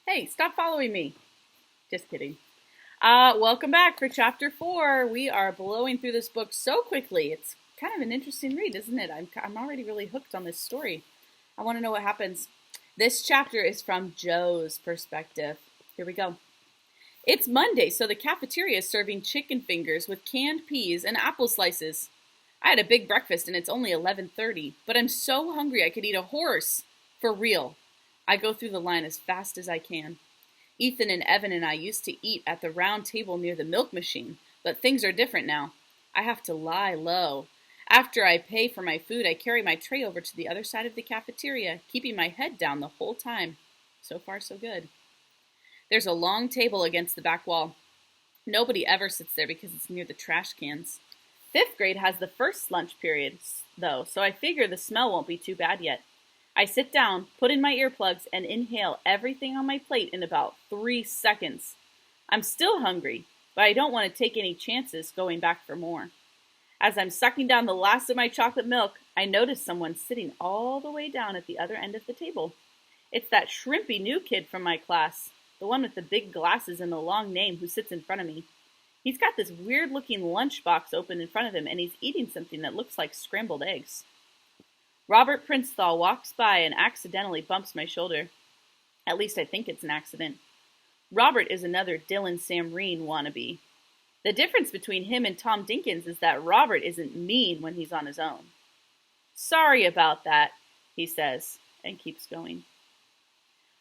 Hey, stop following me. Just kidding. Welcome back for chapter 4. We are blowing through this book so quickly. It's kind of an interesting read, isn't it? I'm already really hooked on this story. I want to know what happens. This chapter is from Joe's perspective. Here we go. It's Monday, so the cafeteria is serving chicken fingers with canned peas and apple slices. I had a big breakfast and it's only 11:30, but I'm so hungry I could eat a horse. For real. I go through the line as fast as I can. Ethan and Evan and I used to eat at the round table near the milk machine, but things are different now. I have to lie low. After I pay for my food, I carry my tray over to the other side of the cafeteria, keeping my head down the whole time. So far, so good. There's a long table against the back wall. Nobody ever sits there because it's near the trash cans. 5th grade has the first lunch period, though, so I figure the smell won't be too bad yet. I sit down, put in my earplugs, and inhale everything on my plate in about 3 seconds. I'm still hungry, but I don't want to take any chances going back for more. As I'm sucking down the last of my chocolate milk, I notice someone sitting all the way down at the other end of the table. It's that shrimpy new kid from my class, the one with the big glasses and the long name who sits in front of me. He's got this weird-looking lunchbox open in front of him, and he's eating something that looks like scrambled eggs. Robert Princethal walks by and accidentally bumps my shoulder. At least I think it's an accident. Robert is another Dylan Samreen wannabe. The difference between him and Tom Dinkins is that Robert isn't mean when he's on his own. Sorry about that, he says, and keeps going.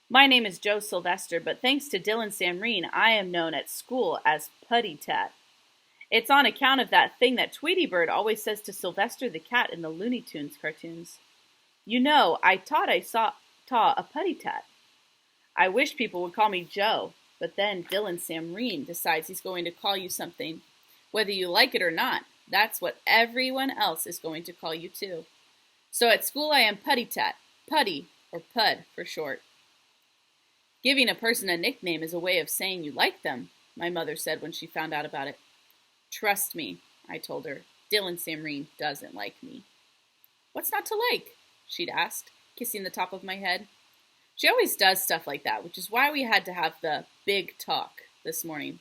My name is Joe Sylvester, but thanks to Dylan Samreen, I am known at school as Putty Tat. It's on account of that thing that Tweety Bird always says to Sylvester the cat in the Looney Tunes cartoons. You know, I thought I saw a putty tat. I wish people would call me Joe, but then Dylan Samreen decides he's going to call you something. Whether you like it or not, that's what everyone else is going to call you too. So at school I am Putty Tat, Putty, or Pud for short. Giving a person a nickname is a way of saying you like them, my mother said when she found out about it. Trust me, I told her. Dylan Samreen doesn't like me. What's not to like? She'd asked, kissing the top of my head. She always does stuff like that, which is why we had to have the big talk this morning.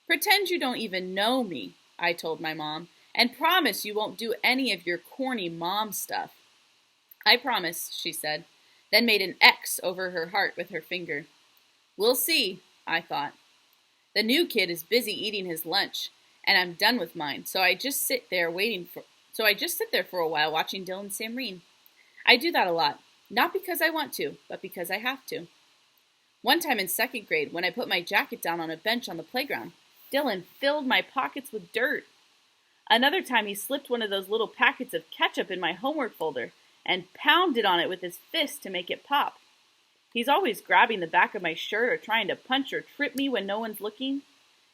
Pretend you don't even know me, I told my mom, and promise you won't do any of your corny mom stuff. I promise, she said, then made an X over her heart with her finger. We'll see, I thought. The new kid is busy eating his lunch, and I'm done with mine, so I just sit there for a while watching Dylan Samreen. I do that a lot, not because I want to, but because I have to. One time in 2nd grade, when I put my jacket down on a bench on the playground, Dylan filled my pockets with dirt. Another time he slipped one of those little packets of ketchup in my homework folder and pounded on it with his fist to make it pop. He's always grabbing the back of my shirt or trying to punch or trip me when no one's looking.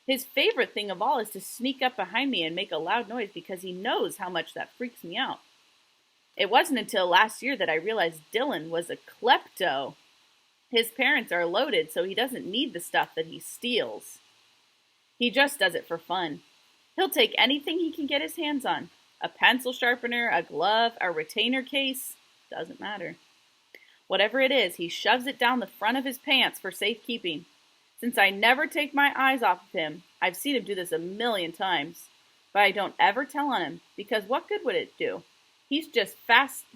His favorite thing of all is to sneak up behind me and make a loud noise because he knows how much that freaks me out. It wasn't until last year that I realized Dylan was a klepto. His parents are loaded, so he doesn't need the stuff that he steals. He just does it for fun. He'll take anything he can get his hands on. A pencil sharpener, a glove, a retainer case. Doesn't matter. Whatever it is, he shoves it down the front of his pants for safekeeping. Since I never take my eyes off of him, I've seen him do this a million times. But I don't ever tell on him, because what good would it do? He'd just fast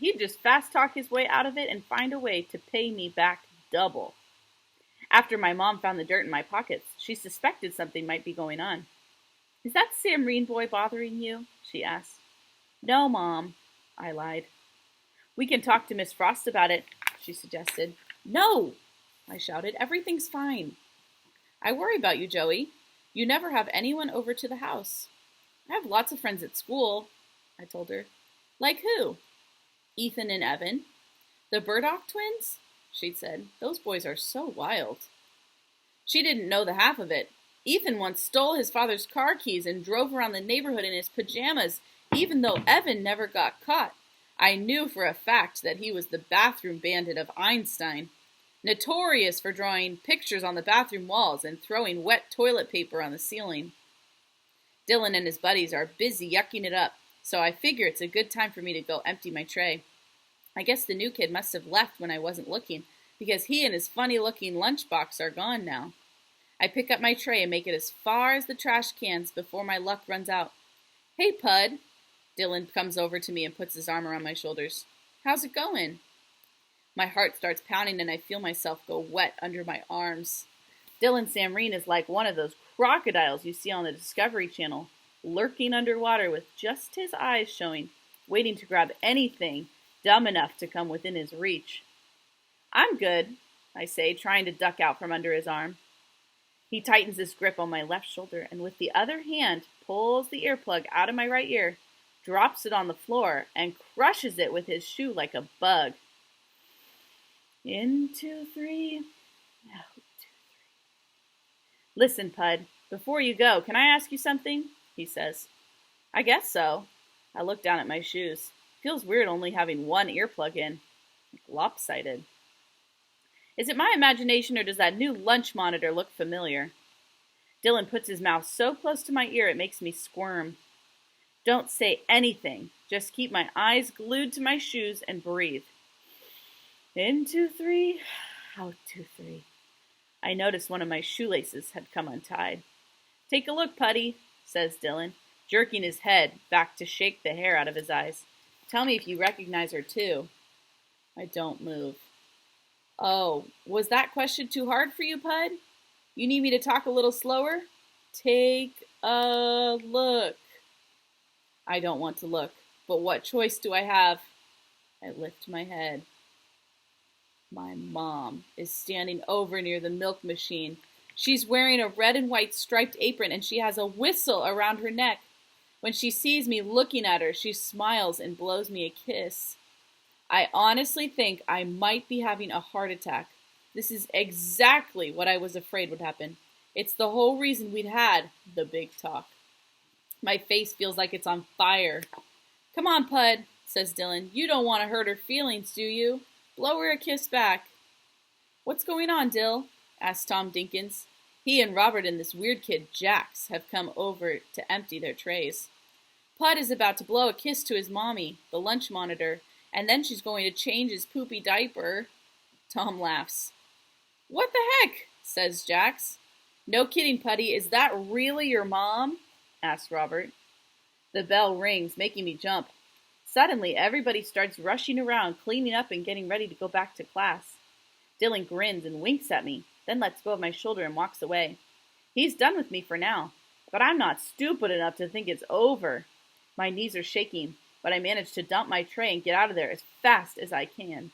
talk his way out of it and find a way to pay me back double. After my mom found the dirt in my pockets, she suspected something might be going on. Is that Samreen boy bothering you? She asked. No, Mom, I lied. We can talk to Miss Frost about it, she suggested. No, I shouted. Everything's fine. I worry about you, Joey. You never have anyone over to the house. I have lots of friends at school, I told her. Like who? Ethan and Evan. The Burdock twins? She'd said. Those boys are so wild. She didn't know the half of it. Ethan once stole his father's car keys and drove around the neighborhood in his pajamas, even though Evan never got caught. I knew for a fact that he was the bathroom bandit of Einstein, notorious for drawing pictures on the bathroom walls and throwing wet toilet paper on the ceiling. Dylan and his buddies are busy yucking it up, so I figure it's a good time for me to go empty my tray. I guess the new kid must have left when I wasn't looking, because he and his funny-looking lunchbox are gone now. I pick up my tray and make it as far as the trash cans before my luck runs out. "Hey, Pud." Dylan comes over to me and puts his arm around my shoulders. "How's it going?" My heart starts pounding and I feel myself go wet under my arms. Dylan Samreen is like one of those crocodiles you see on the Discovery Channel, lurking underwater with just his eyes showing, waiting to grab anything dumb enough to come within his reach. "I'm good," I say, trying to duck out from under his arm. He tightens his grip on my left shoulder and with the other hand pulls the earplug out of my right ear, drops it on the floor, and crushes it with his shoe like a bug. In 2, 3, out 2, 3. "Listen, Pud, before you go, can I ask you something?" he says. "I guess so." I look down at my shoes. Feels weird only having one earplug in. Like lopsided. Is it my imagination or does that new lunch monitor look familiar? Dylan puts his mouth so close to my ear it makes me squirm. Don't say anything. Just keep my eyes glued to my shoes and breathe. In 2, 3, out 2, 3. I noticed one of my shoelaces had come untied. "Take a look, Putty," says Dylan, jerking his head back to shake the hair out of his eyes. "Tell me if you recognize her too." I don't move. "Oh, was that question too hard for you, Pud? You need me to talk a little slower? Take a look." I don't want to look, but what choice do I have? I lift my head. My mom is standing over near the milk machine. She's wearing a red and white striped apron and she has a whistle around her neck. When she sees me looking at her, she smiles and blows me a kiss. I honestly think I might be having a heart attack. This is exactly what I was afraid would happen. It's the whole reason we'd had the big talk. My face feels like it's on fire. "Come on, Pud," says Dylan. "You don't want to hurt her feelings, do you? Blow her a kiss back." "What's going on, Dill?" asks Tom Dinkins. He and Robert and this weird kid, Jax, have come over to empty their trays. "Pud is about to blow a kiss to his mommy, the lunch monitor, and then she's going to change his poopy diaper." Tom laughs. "What the heck?" says Jax. "No kidding, Putty. Is that really your mom?" asks Robert. The bell rings, making me jump. Suddenly, everybody starts rushing around, cleaning up and getting ready to go back to class. Dylan grins and winks at me, then lets go of my shoulder and walks away. He's done with me for now, but I'm not stupid enough to think it's over. My knees are shaking, but I manage to dump my tray and get out of there as fast as I can.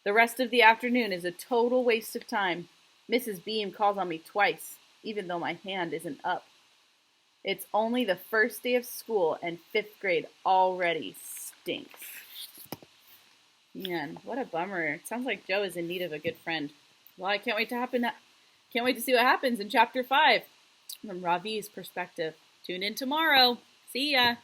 The rest of the afternoon is a total waste of time. Mrs. Beam calls on me twice, even though my hand isn't up. It's only the first day of school and 5th grade already stinks. Man, what a bummer. It sounds like Joe is in need of a good friend. Well, I can't wait to see what happens in chapter 5 from Ravi's perspective. Tune in tomorrow. See ya.